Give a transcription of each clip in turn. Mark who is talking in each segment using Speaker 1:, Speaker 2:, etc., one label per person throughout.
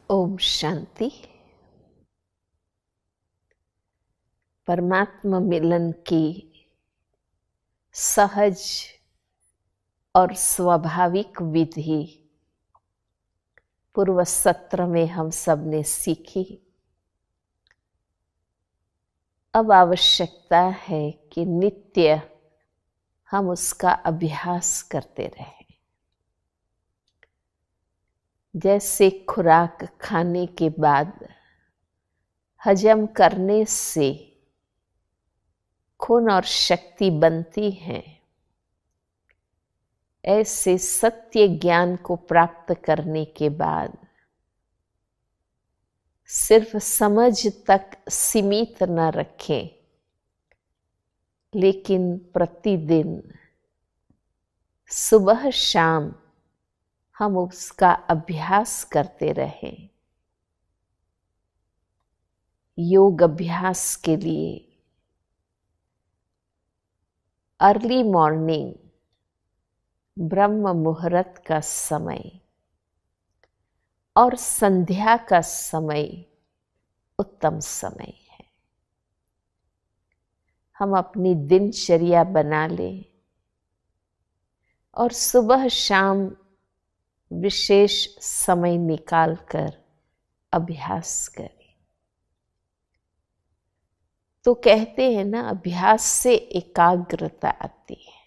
Speaker 1: ओम शांति। परमात्मा मिलन की सहज और स्वाभाविक विधि पूर्व सत्र में हम सब ने सीखी। अब आवश्यकता है कि नित्य हम उसका अभ्यास करते रहें। जैसे खुराक खाने के बाद हजम करने से खून और शक्ति बनती है, ऐसे सत्य ज्ञान को प्राप्त करने के बाद सिर्फ समझ तक सीमित न रखें, लेकिन प्रतिदिन सुबह शाम हम उसका अभ्यास करते रहें। योग अभ्यास के लिए अर्ली मॉर्निंग ब्रह्म मुहूर्त का समय और संध्या का समय उत्तम समय है। हम अपनी दिनचर्या बना लें और सुबह शाम विशेष समय निकालकर अभ्यास करें। तो कहते हैं ना, अभ्यास से एकाग्रता आती है।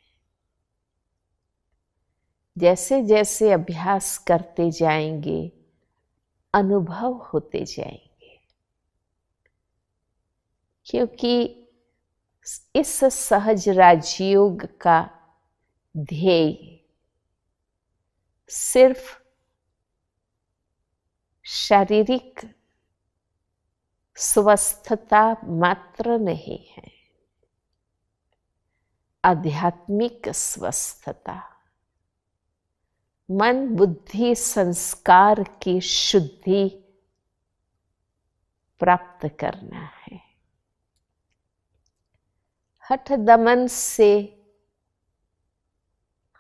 Speaker 1: जैसे जैसे अभ्यास करते जाएंगे अनुभव होते जाएंगे, क्योंकि इस सहज राजयोग का ध्येय सिर्फ शारीरिक स्वस्थता मात्र नहीं है, आध्यात्मिक स्वस्थता, मन बुद्धि संस्कार की शुद्धि प्राप्त करना है। हठ दमन से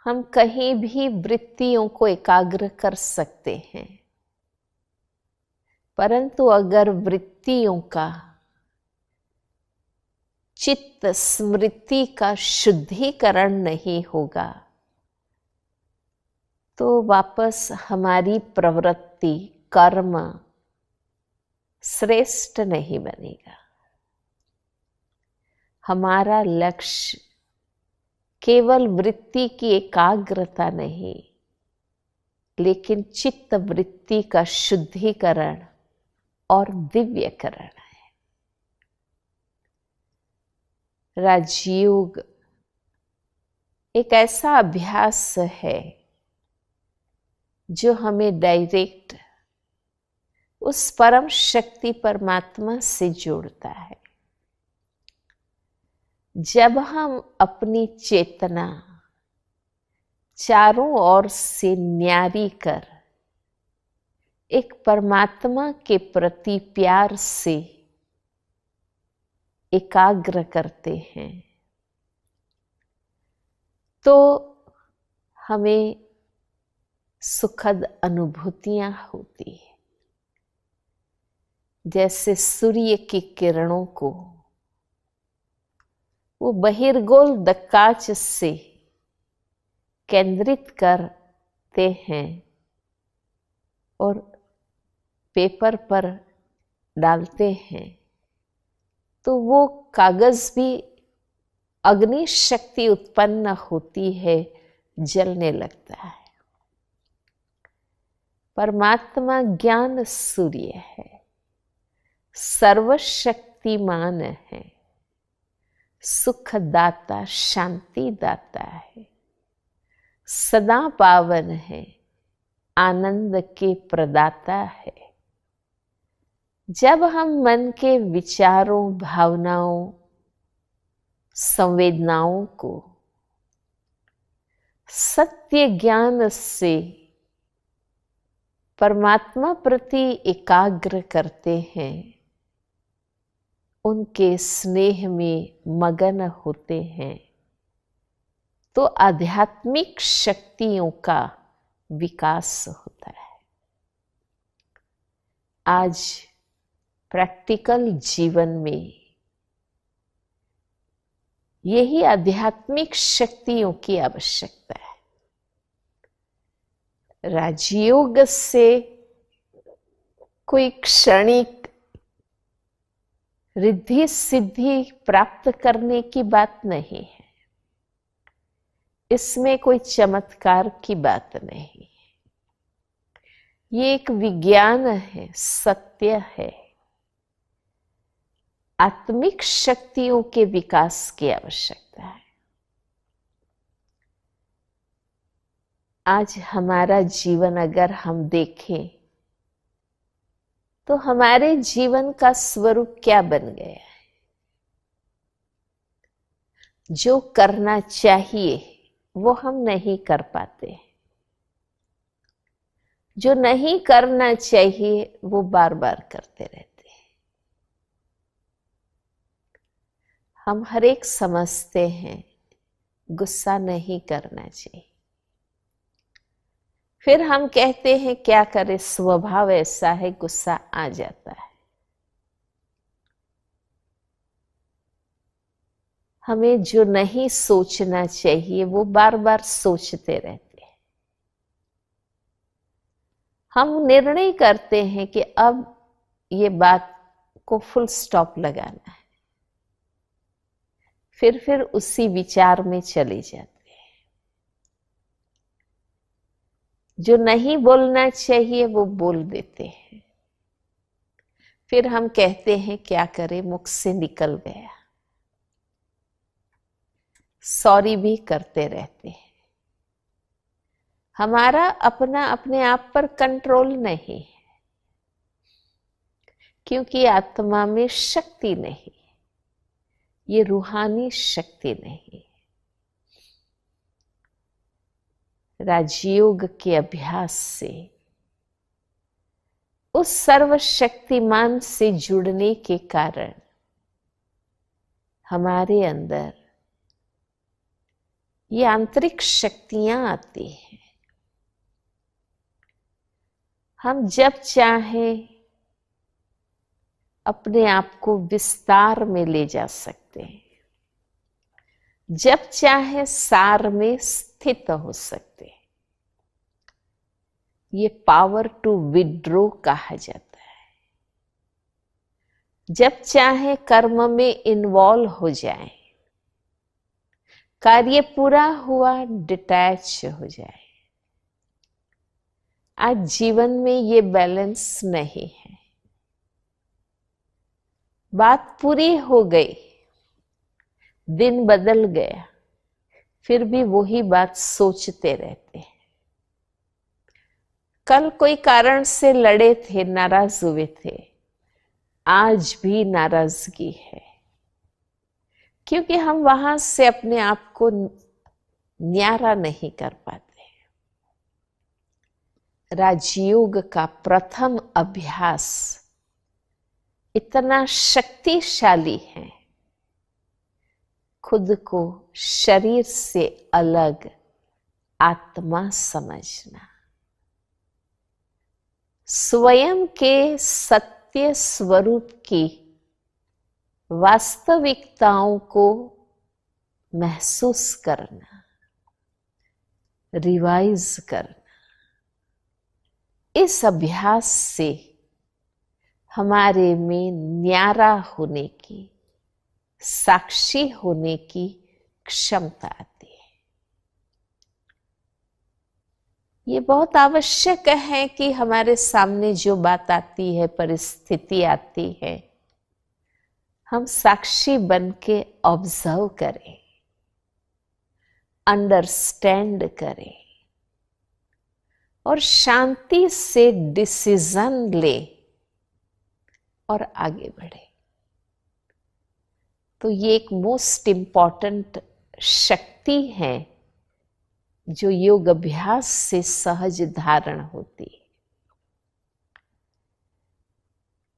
Speaker 1: हम कहीं भी वृत्तियों को एकाग्र कर सकते हैं, परंतु अगर वृत्तियों का चित्त स्मृति का शुद्धिकरण नहीं होगा तो वापस हमारी प्रवृत्ति कर्म श्रेष्ठ नहीं बनेगा। हमारा लक्ष्य केवल वृत्ति की एकाग्रता नहीं, लेकिन चित्त वृत्ति का शुद्धिकरण और दिव्यकरण है। राजयोग एक ऐसा अभ्यास है जो हमें डायरेक्ट उस परम शक्ति परमात्मा से जोड़ता है। जब हम अपनी चेतना चारों ओर से न्यारी कर एक परमात्मा के प्रति प्यार से एकाग्र करते हैं, तो हमें सुखद अनुभूतियां होती हैं। जैसे सूर्य की किरणों को वो बहिर्गोल दक्काच से केंद्रित करते हैं और पेपर पर डालते हैं, तो वो कागज भी अग्नि शक्ति उत्पन्न होती है, जलने लगता है। परमात्मा ज्ञान सूर्य है, सर्वशक्तिमान है, सुखदाता शांति दाता है, सदा पावन है, आनंद के प्रदाता है। जब हम मन के विचारों भावनाओं संवेदनाओं को सत्य ज्ञान से परमात्मा प्रति एकाग्र करते हैं, उनके स्नेह में मगन होते हैं, तो आध्यात्मिक शक्तियों का विकास होता है। आज प्रैक्टिकल जीवन में यही आध्यात्मिक शक्तियों की आवश्यकता है। राजयोग से कोई क्षणिक रिद्धि सिद्धि प्राप्त करने की बात नहीं है, इसमें कोई चमत्कार की बात नहीं है। ये एक विज्ञान है, सत्य है। आत्मिक शक्तियों के विकास की आवश्यकता है। आज हमारा जीवन अगर हम देखें तो हमारे जीवन का स्वरूप क्या बन गया है? जो करना चाहिए वो हम नहीं कर पाते, जो नहीं करना चाहिए वो बार बार करते रहते हैं। हम हर एक समझते हैं गुस्सा नहीं करना चाहिए, फिर हम कहते हैं क्या करें, स्वभाव ऐसा है, गुस्सा आ जाता है। हमें जो नहीं सोचना चाहिए वो बार बार सोचते रहते हैं। हम निर्णय करते हैं कि अब ये बात को फुल स्टॉप लगाना है, फिर उसी विचार में चले जाते हैं। जो नहीं बोलना चाहिए वो बोल देते हैं, फिर हम कहते हैं क्या करें, मुख से निकल गया। सॉरी भी करते रहते हैं। हमारा अपने आप पर कंट्रोल नहीं है, क्योंकि आत्मा में शक्ति नहीं, ये रूहानी शक्ति नहीं। राजयोग के अभ्यास से, उस सर्वशक्तिमान से जुड़ने के कारण हमारे अंदर ये आंतरिक शक्तियां आती हैं। हम जब चाहें अपने आप को विस्तार में ले जा सकते हैं, जब चाहे सार में स्थित हो सकते हैं। ये पावर टू विड्रॉ कहा जाता है। जब चाहे कर्म में इन्वॉल्व हो जाए, कार्य पूरा हुआ डिटैच हो जाए। आज जीवन में ये बैलेंस नहीं है। बात पूरी हो गई, दिन बदल गया, फिर भी वही बात सोचते रहते हैं। कल कोई कारण से लड़े थे, नाराज हुए थे, आज भी नाराजगी है, क्योंकि हम वहां से अपने आप को न्यारा नहीं कर पाते। राजयोग का प्रथम अभ्यास इतना शक्तिशाली है, खुद को शरीर से अलग आत्मा समझना, स्वयं के सत्य स्वरूप की वास्तविकताओं को महसूस करना, रिवाइज करना। इस अभ्यास से हमारे में न्यारा होने की, साक्षी होने की क्षमता आती है। ये बहुत आवश्यक है कि हमारे सामने जो बात आती है, परिस्थिति आती है, हम साक्षी बन के ऑब्जर्व करें, अंडरस्टैंड करें और शांति से डिसीजन ले और आगे बढ़े। तो ये एक मोस्ट इम्पॉर्टेंट शक्ति है जो योग अभ्यास से सहज धारण होती है।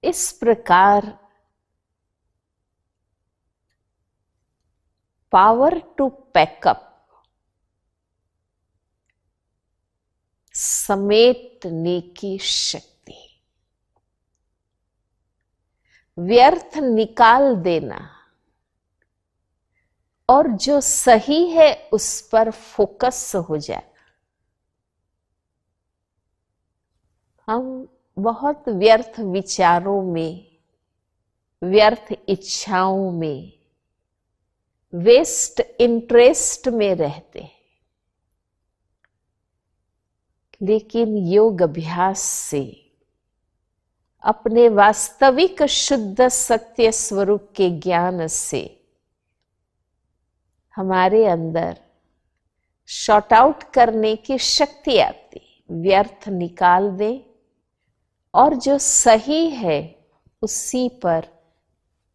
Speaker 1: इस प्रकार पावर टू पैकअप, समेटने की शक्ति, व्यर्थ निकाल देना और जो सही है उस पर फोकस हो जाए। हम बहुत व्यर्थ विचारों में, व्यर्थ इच्छाओं में, वेस्ट इंटरेस्ट में रहते हैं, लेकिन योग अभ्यास से अपने वास्तविक शुद्ध सत्य स्वरूप के ज्ञान से हमारे अंदर शॉर्ट आउट करने की शक्ति आती, व्यर्थ निकाल दें और जो सही है उसी पर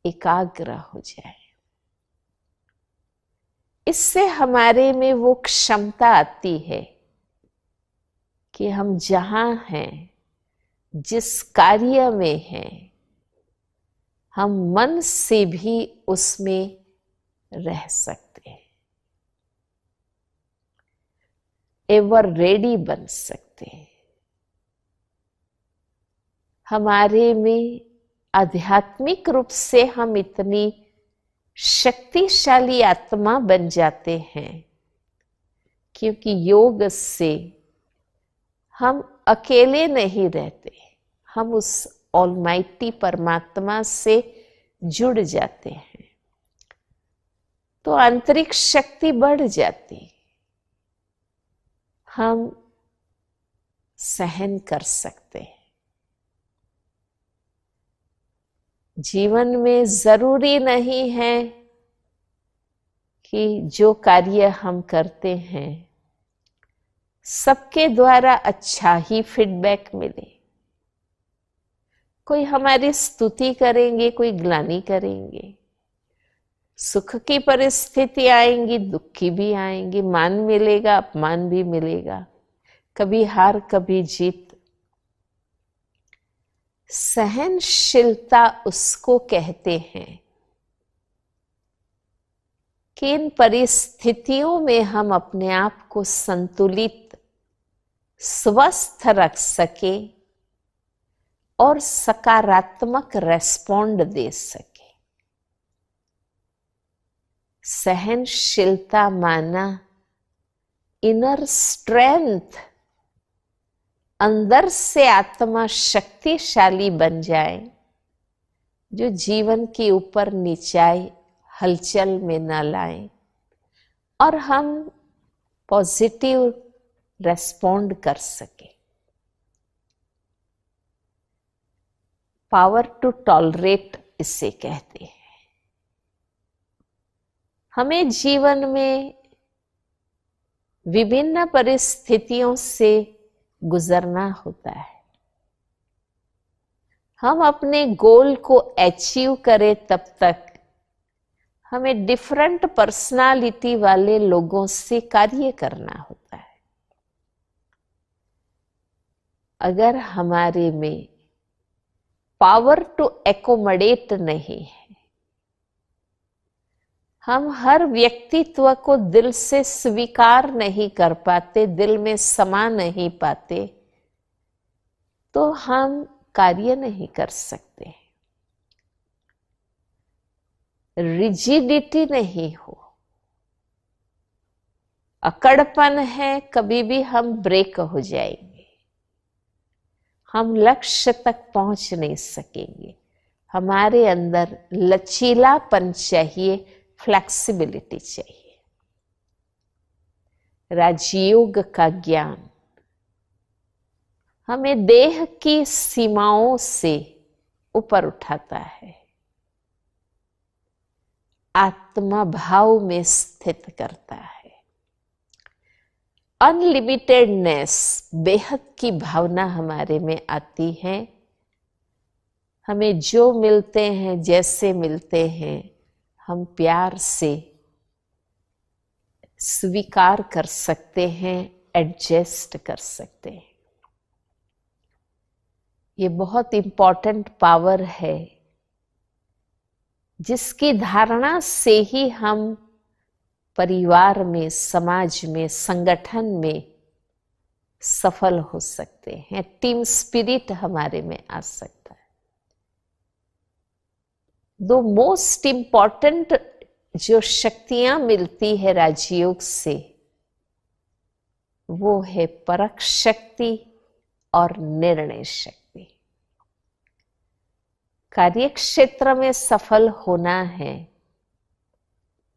Speaker 1: एकाग्र हो जाए। इससे हमारे में वो क्षमता आती है कि हम जहां हैं, जिस कार्य में हैं, हम मन से भी उसमें रह सकते हैं, एवर रेडी बन सकते हैं। हमारे में आध्यात्मिक रूप से हम इतनी शक्तिशाली आत्मा बन जाते हैं क्योंकि योग से हम अकेले नहीं रहते, हम उस ऑलमाइटी परमात्मा से जुड़ जाते हैं, तो आंतरिक शक्ति बढ़ जाती, हम सहन कर सकते हैं। जीवन में जरूरी नहीं है कि जो कार्य हम करते हैं सबके द्वारा अच्छा ही फीडबैक मिले। कोई हमारी स्तुति करेंगे, कोई ग्लानि करेंगे, सुख की परिस्थिति आएंगी, दुख की भी आएंगी, मान मिलेगा, अपमान भी मिलेगा, कभी हार कभी जीत। सहनशीलता उसको कहते हैं कि इन परिस्थितियों में हम अपने आप को संतुलित, स्वस्थ रख सके और सकारात्मक रेस्पॉन्ड दे सके। सहनशीलता माना इनर स्ट्रेंथ, अंदर से आत्मा शक्तिशाली बन जाए, जो जीवन के ऊपर नीचाई हलचल में न लाए और हम पॉजिटिव रेस्पॉन्ड कर सके। पावर टू टॉलरेट इसे कहते हैं। हमें जीवन में विभिन्न परिस्थितियों से गुजरना होता है। हम अपने गोल को अचीव करें तब तक हमें डिफरेंट पर्सनालिटी वाले लोगों से कार्य करना होता है। अगर हमारे में पावर टू एकोमोडेट नहीं है, हम हर व्यक्तित्व को दिल से स्वीकार नहीं कर पाते, दिल में समा नहीं पाते, तो हम कार्य नहीं कर सकते। रिजिडिटी नहीं हो, अकड़पन है, कभी भी हम ब्रेक हो जाएंगे, हम लक्ष्य तक पहुंच नहीं सकेंगे। हमारे अंदर लचीलापन चाहिए, फ्लेक्सिबिलिटी चाहिए। राजयोग का ज्ञान हमें देह की सीमाओं से ऊपर उठाता है, आत्मा भाव में स्थित करता है। अनलिमिटेडनेस, बेहद की भावना हमारे में आती है। हमें जो मिलते हैं, जैसे मिलते हैं, हम प्यार से स्वीकार कर सकते हैं, एडजस्ट कर सकते हैं। ये बहुत इंपॉर्टेंट पावर है जिसकी धारणा से ही हम परिवार में, समाज में, संगठन में सफल हो सकते हैं। टीम स्पिरिट हमारे में आ सकता है। दो मोस्ट इंपॉर्टेंट जो शक्तियां मिलती है राजयोग से, वो है परख शक्ति और निर्णय शक्ति। कार्य क्षेत्र में सफल होना है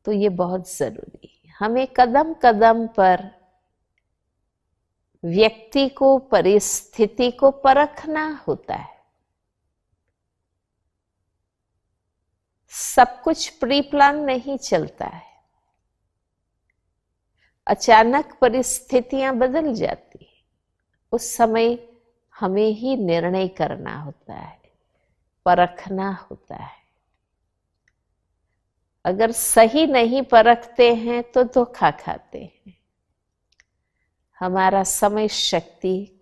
Speaker 1: तो ये बहुत जरूरी है। हमें कदम कदम पर व्यक्ति को, परिस्थिति को परखना होता है। सब कुछ प्री प्लान नहीं चलता है। अचानक परिस्थितियां बदल जाती है, उस समय हमें ही निर्णय करना होता है, परखना होता है। अगर सही नहीं परखते हैं तो धोखा खाते हैं। हमारा समय, शक्ति,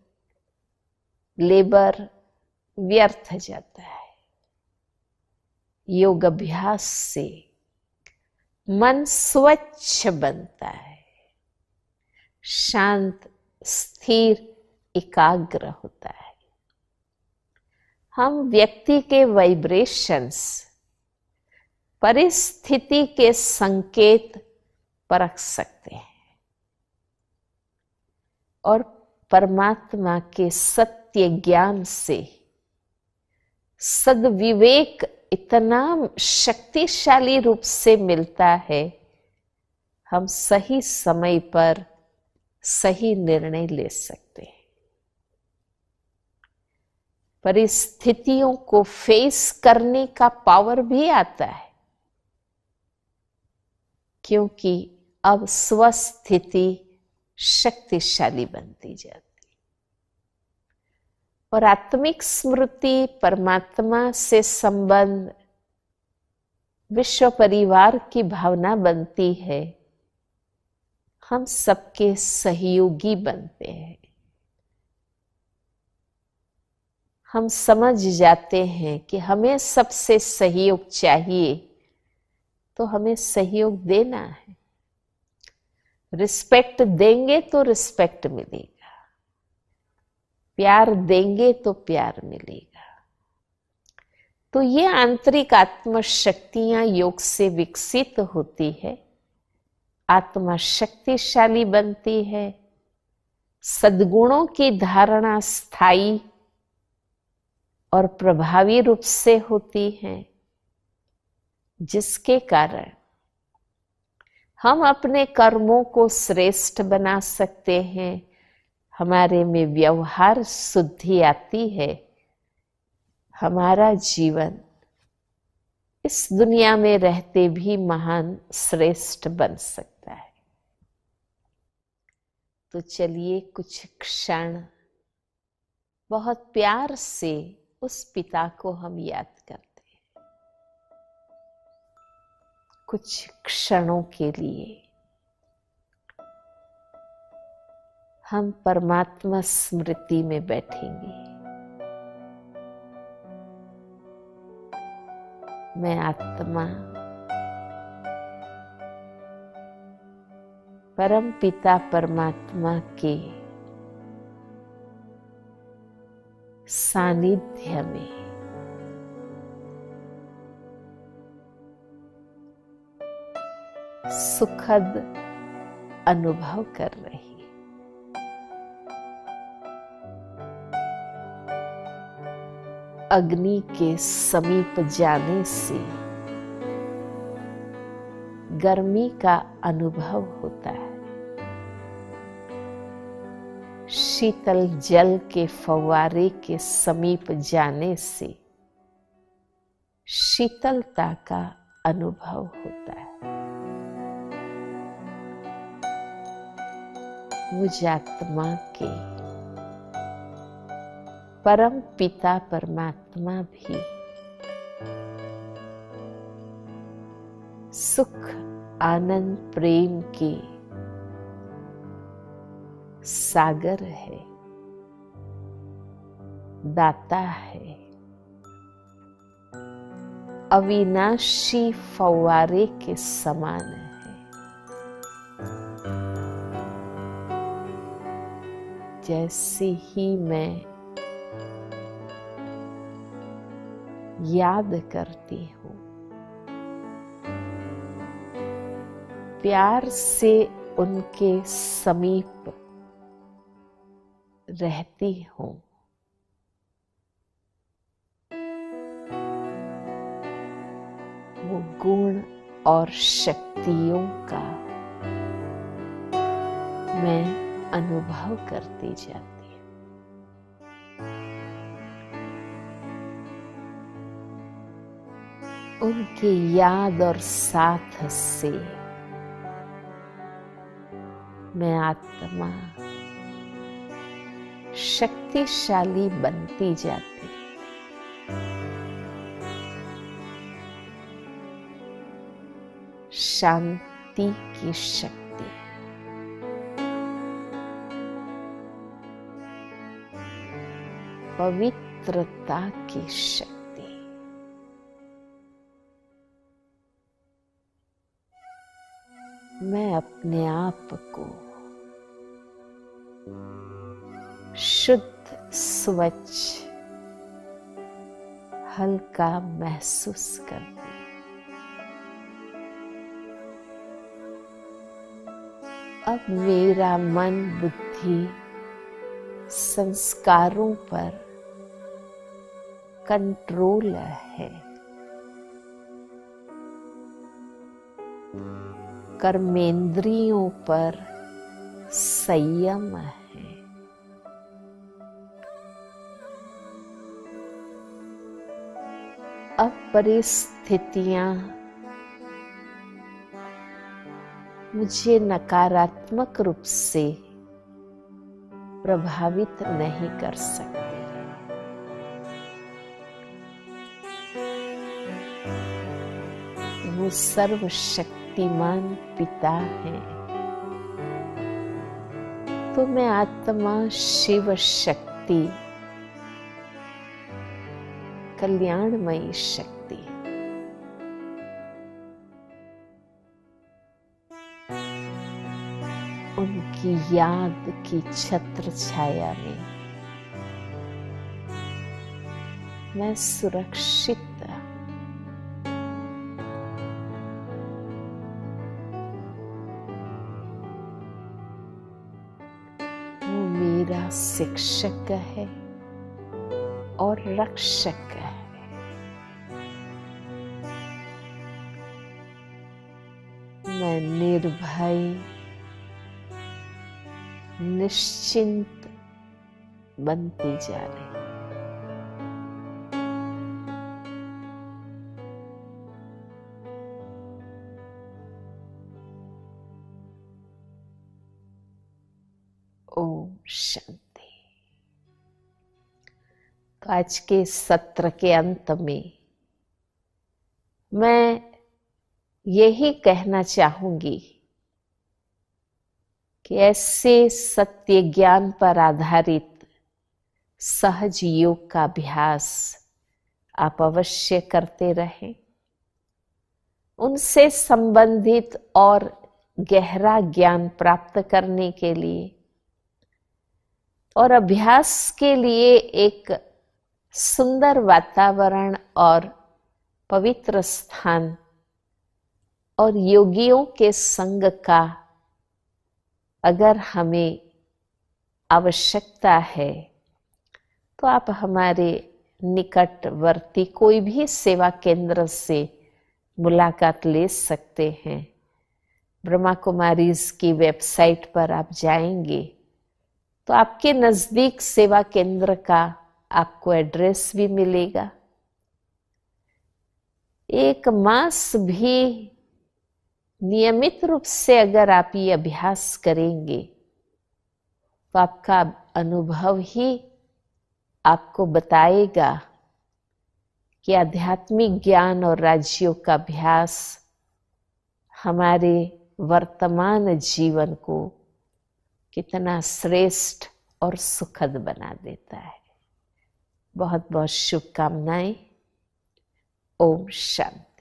Speaker 1: लेबर व्यर्थ जाता है। योग अभ्यास से मन स्वच्छ बनता है, शांत, स्थिर, एकाग्र होता है। हम व्यक्ति के वाइब्रेशंस, परिस्थिति के संकेत परख सकते हैं और परमात्मा के सत्य ज्ञान से सद्विवेक इतना शक्तिशाली रूप से मिलता है, हम सही समय पर सही निर्णय ले सकते हैं। परिस्थितियों को फेस करने का पावर भी आता है, क्योंकि अब स्वस्थिति शक्तिशाली बनती जाती है और आत्मिक स्मृति, परमात्मा से संबंध, विश्व परिवार की भावना बनती है। हम सबके सहयोगी बनते हैं। हम समझ जाते हैं कि हमें सबसे सहयोग चाहिए, तो हमें सहयोग देना है। रिस्पेक्ट देंगे तो रिस्पेक्ट मिलेगा, प्यार देंगे तो प्यार मिलेगा। तो ये आंतरिक आत्म शक्तियां योग से विकसित होती है, आत्मा शक्तिशाली बनती है, सद्गुणों की धारणा स्थायी और प्रभावी रूप से होती है, जिसके कारण हम अपने कर्मों को श्रेष्ठ बना सकते हैं। हमारे में व्यवहार शुद्धि आती है। हमारा जीवन इस दुनिया में रहते भी महान, श्रेष्ठ बन सकता है। तो चलिए कुछ क्षण बहुत प्यार से उस पिता को हम याद करते हैं। कुछ क्षणों के लिए हम परमात्मा स्मृति में बैठेंगे। मैं आत्मा परम पिता परमात्मा के सानिध्य में सुखद अनुभव कर रही। अग्नि के समीप जाने से गर्मी का अनुभव होता है। शीतल जल के फव्वारे के समीप जाने से शीतलता का अनुभव होता है। मुझ आत्मा के परम पिता परमात्मा भी सुख, आनंद, प्रेम के सागर है, दाता है। अविनाशी फव्वारे के समान है। जैसे ही मैं याद करती हूँ, प्यार से उनके समीप रहती हूं। वो गुण और शक्तियों का मैं अनुभव करती जाती हूं। उनकी याद और साथ से मैं आत्मा शक्तिशाली बनती जाती। शांति की शक्ति, पवित्रता की शक्ति, मैं अपने आप को शुद्ध, स्वच्छ, हल्का महसूस करती। अब मेरा मन, बुद्धि, संस्कारों पर कंट्रोल है। कर्मेंद्रियों पर संयम है। अब परिस्थितियां मुझे नकारात्मक रूप से प्रभावित नहीं कर सकती। वो सर्वशक्तिमान पिता है, तो मैं आत्मा शिव शक्ति, कल्याणमयी शक्ति, उनकी याद की छत्र छाया में मैं सुरक्षित। वो मेरा शिक्षक है और रक्षक है। मैं निर्भय, निश्चिंत बनती जा रही। ओम शांति। तो आज के सत्र के अंत में मैं यही कहना चाहूंगी कि ऐसे सत्य ज्ञान पर आधारित सहज योग का अभ्यास आप अवश्य करते रहें। उनसे संबंधित और गहरा ज्ञान प्राप्त करने के लिए और अभ्यास के लिए एक सुंदर वातावरण और पवित्र स्थान और योगियों के संग का अगर हमें आवश्यकता है तो आप हमारे निकटवर्ती कोई भी सेवा केंद्र से मुलाकात ले सकते हैं। ब्रह्मा कुमारीज की वेबसाइट पर आप जाएंगे तो आपके नजदीक सेवा केंद्र का आपको एड्रेस भी मिलेगा। एक मास भी नियमित रूप से अगर आप ये अभ्यास करेंगे तो आपका अनुभव ही आपको बताएगा कि आध्यात्मिक ज्ञान और राजयोग का अभ्यास हमारे वर्तमान जीवन को कितना श्रेष्ठ और सुखद बना देता है। बहुत बहुत शुभकामनाएं। ओम शांति।